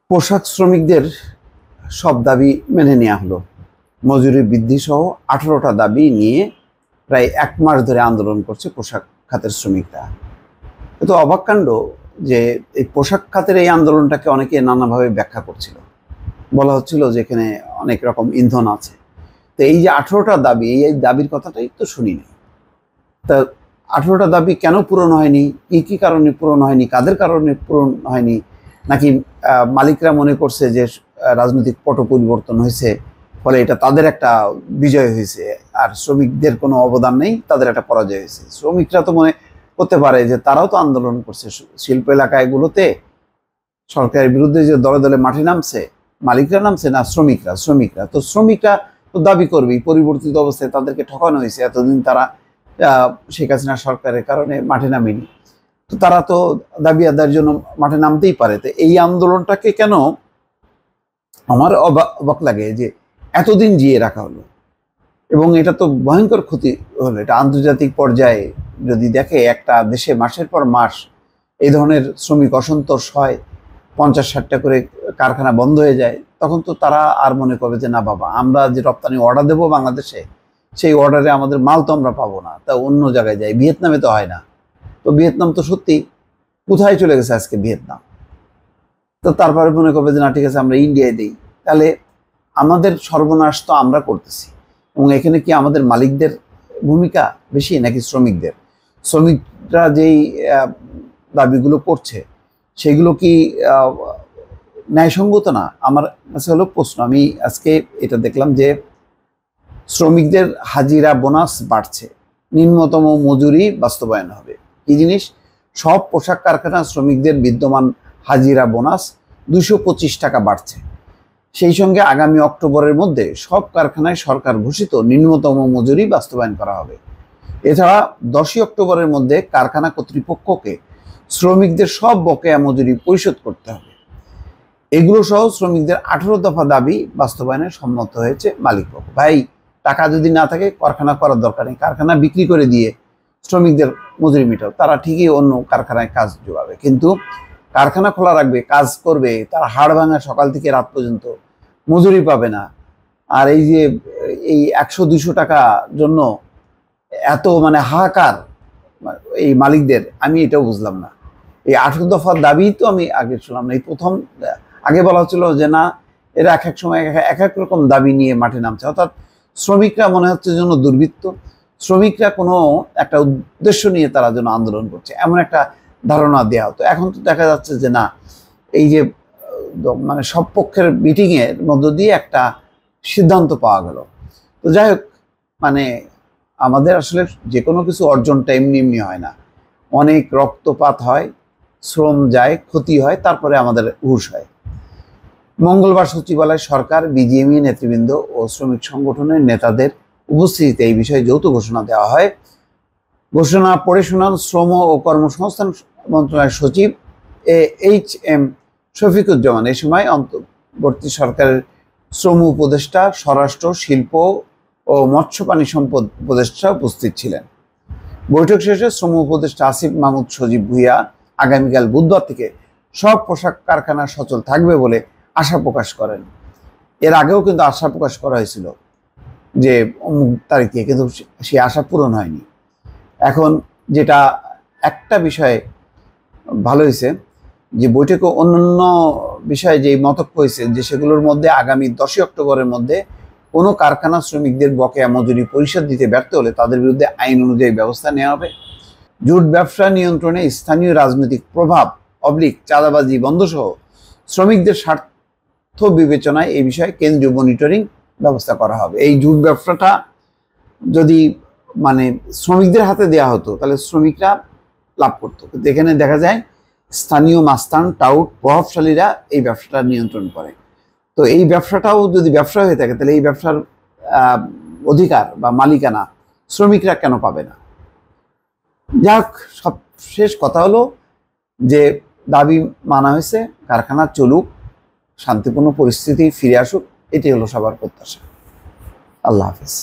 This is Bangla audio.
পোশাক শ্রমিকদের সব দাবি মেনে নেওয়া হলো। মজুরি বৃদ্ধি সহ 18টা দাবি নিয়ে প্রায় 1 মাস ধরে আন্দোলন করছে পোশাক খাতের শ্রমিকরা। তো অবাক কাণ্ড যে এই পোশাক খাতের এই আন্দোলনটাকে অনেকে নানাভাবে ব্যাখ্যা করছিল। বলা হচ্ছিল যে এখানে অনেক রকম ইন্ধন আছে। তো এই যে 18টা দাবি, এই দাবির কথাটাই তো শুনিনি। তা 18টা দাবি কেন পূরণ হয়নি, কি কারণে পূরণ হয়নি, কাদের কারণে পূরণ হয়নি, নাকি মালিকরা মনে করছে যে রাজনৈতিক পট পরিবর্তন হয়েছে, ফলে এটা তাদের একটা বিজয় হয়েছে আর শ্রমিকদের কোনো অবদান নেই, তাদের একটা পরাজয় হয়েছে। শ্রমিকরা তো মনে করতে পারে যে তারাও তো আন্দোলন করছে শিল্প এলাকাগুলোতে, সরকারের বিরুদ্ধে যে দলে দলে মাঠে নামছে, মালিকরা নামছে না শ্রমিকরা তো শ্রমিকরা তো দাবি করবেই। পরিবর্তিত অবস্থায় তাদেরকে ঠকানো হয়েছে, এতদিন তারা শেখ হাসিনা সরকারের কারণে মাঠে নামেনি, তো তারা তো দাবি আদায়ের জন্য মাঠে নামতেই পারে। তো এই আন্দোলনটাকে কেন আমার অবাক লাগে যে এতদিন জিয়ে রাখা হলো, এবং এটা তো ভয়ঙ্কর ক্ষতি হলো। এটা আন্তর্জাতিক পর্যায়ে যদি দেখে, একটা দেশে মাসের পর মাস এই ধরনের শ্রমিক অসন্তোষ হয়, 50-60টা করে কারখানা বন্ধ হয়ে যায়, তখন তো তারা আর মনে করবে যে না বাবা, আমরা যে রপ্তানি অর্ডার দেবো বাংলাদেশে, সেই অর্ডারে আমাদের মাল তো আমরা পাবো না, তা অন্য জায়গায় যাই। ভিয়েতনামে তো হয় না, তো ভিয়েতনাম তো সত্যি কোথায় চলে গেছে আজকে ভিয়েতনাম। তো তারপরে মনে করবে যে না ঠিক আছে, আমরা ইন্ডিয়ায় দিই। তাহলে আমাদের সর্বনাশ তো আমরা করতেছি। এবং এখানে কি আমাদের মালিকদের ভূমিকা বেশি নাকি শ্রমিকদের? শ্রমিকরা যেই দাবিগুলো করছে সেগুলো কি ন্যায়সঙ্গত না? আমার কাছে হলো প্রশ্ন। আমি আজকে এটা দেখলাম যে শ্রমিকদের হাজিরা বোনাস বাড়ছে, নিম্নতম মজুরি বাস্তবায়ন হবে। কি জিনিস? সব পোশাক কারখানা শ্রমিকদের বিদ্যমান হাজিরা বোনাস 225 টাকা বাড়ছে। সেই সঙ্গে আগামী অক্টোবরের মধ্যে সব কারখানায় সরকার ঘোষিত নিম্নতম মজুরি বাস্তবায়ন করা হবে। এছাড়া 10ই অক্টোবরের মধ্যে কারখানা কর্তৃপক্ষকে শ্রমিকদের সব বকেয়া মজুরি পরিশোধ করতে হবে। এগুলো সহ শ্রমিকদের 18 দফা দাবি বাস্তবায়নে সম্মত হয়েছে মালিকপক্ষ। ভাই, টাকা যদি না থাকে কারখানা করার দরকার নেই, কারখানা বিক্রি করে দিয়ে শ্রমিকদের মজুরি মেটাও, তারা ঠিকই অন্য কারখানায় কাজ যোগাবে। কিন্তু কারখানা খোলা রাখবে, কাজ করবে, তারা হাড় ভাঙা সকাল থেকে রাত পর্যন্ত, মজুরি পাবে না। আর এই যে এই 100-200 টাকা জন্য এত হাহাকার এই মালিকদের, আমি এটাও বুঝলাম না। এই 18 দফার দাবি তো আমি আগে শুনলাম না। এই প্রথম আগে বলা হচ্ছিল যে না, এরা এক এক সময় এক এক রকম দাবি নিয়ে মাঠে নামছে, অর্থাৎ শ্রমিকরা মনে হচ্ছে যেন দুর্বৃত্ত, শ্রমিকরা কোনো একটা উদ্দেশ্য নিয়ে তারা যেন আন্দোলন করছে, এমন একটা ধারণা দেওয়া হতো। এখন তো দেখা যাচ্ছে যে না, এই যে সব পক্ষের মিটিংয়ের মধ্য দিয়ে একটা সিদ্ধান্ত পাওয়া গেল। তো যাই হোক, আমাদের আসলে যে কোনো কিছু অর্জনটা এমনি এমনি হয় না, অনেক রক্তপাত হয়, শ্রম যায়, ক্ষতি হয়, তারপরে আমাদের হুঁশ হয়। মঙ্গলবার সচিবালয় সরকার, বিজিএমই নেতৃবৃন্দ ও শ্রমিক সংগঠনের নেতাদের উপস্থিতিতে এই বিষয়ে যৌথ ঘোষণা দেওয়া হয়। ঘোষণা পড়ে শোনান শ্রম ও কর্মসংস্থান মন্ত্রণালয়ের সচিব HM শফিকুজ্জামান। এই সময় অন্তর্বর্তী সরকারের শ্রম উপদেষ্টা, স্বরাষ্ট্র, শিল্প ও মৎস্য প্রাণী সম্পদ উপদেষ্টা উপস্থিত ছিলেন। বৈঠক শেষে শ্রম উপদেষ্টা আসিফ মাহমুদ সজীব ভুঁইয়া আগামীকাল বুধবার থেকে সব পোশাক কারখানা সচল থাকবে বলে আশা প্রকাশ করেন। এর আগেও কিন্তু আশা প্রকাশ করা হয়েছিল যে অমুক তারিখে, কিন্তু সেই আশা পূরণ হয়নি। এখন যেটা একটা বিষয়ে ভালো হয়েছে যে বৈঠকে অন্যান্য বিষয়ে যে মতৈক্য হয়েছে, যে সেগুলোর মধ্যে আগামী 10ই অক্টোবরের মধ্যে কোনো কারখানা শ্রমিকদের বকেয়া মজুরি পরিশোধ দিতে ব্যর্থ হলে তাদের বিরুদ্ধে আইন অনুযায়ী ব্যবস্থা নেওয়া হবে। জুট ব্যবসা নিয়ন্ত্রণে স্থানীয় রাজনৈতিক প্রভাব চাঁদাবাজি বন্ধ সহ শ্রমিকদের স্বার্থ বিবেচনায় এই বিষয়ে কেন্দ্রীয় মনিটরিং ব্যবস্থা করা হবে। এই জুট ব্যবসাটা যদি শ্রমিকদের হাতে দেওয়া হতো তাহলে শ্রমিকরা লাভ করতো, কিন্তু এখানে দেখা যায় স্থানীয় মাস্তান, টাউট, প্রভাবশালীরা এই ব্যবসাটা নিয়ন্ত্রণ করে। তো এই ব্যবসাটাও যদি ব্যবসা হয়ে থাকে, তাহলে এই ব্যবসার অধিকার বা মালিকানা শ্রমিকরা কেন পাবে না? যাক, সব শেষ কথা হলো যে দাবি মানা হয়েছে, কারখানা চলুক, শান্তিপূর্ণ পরিস্থিতি ফিরে আসুক, এটি হলো সবার প্রত্যাশা। আল্লাহ হাফেজ।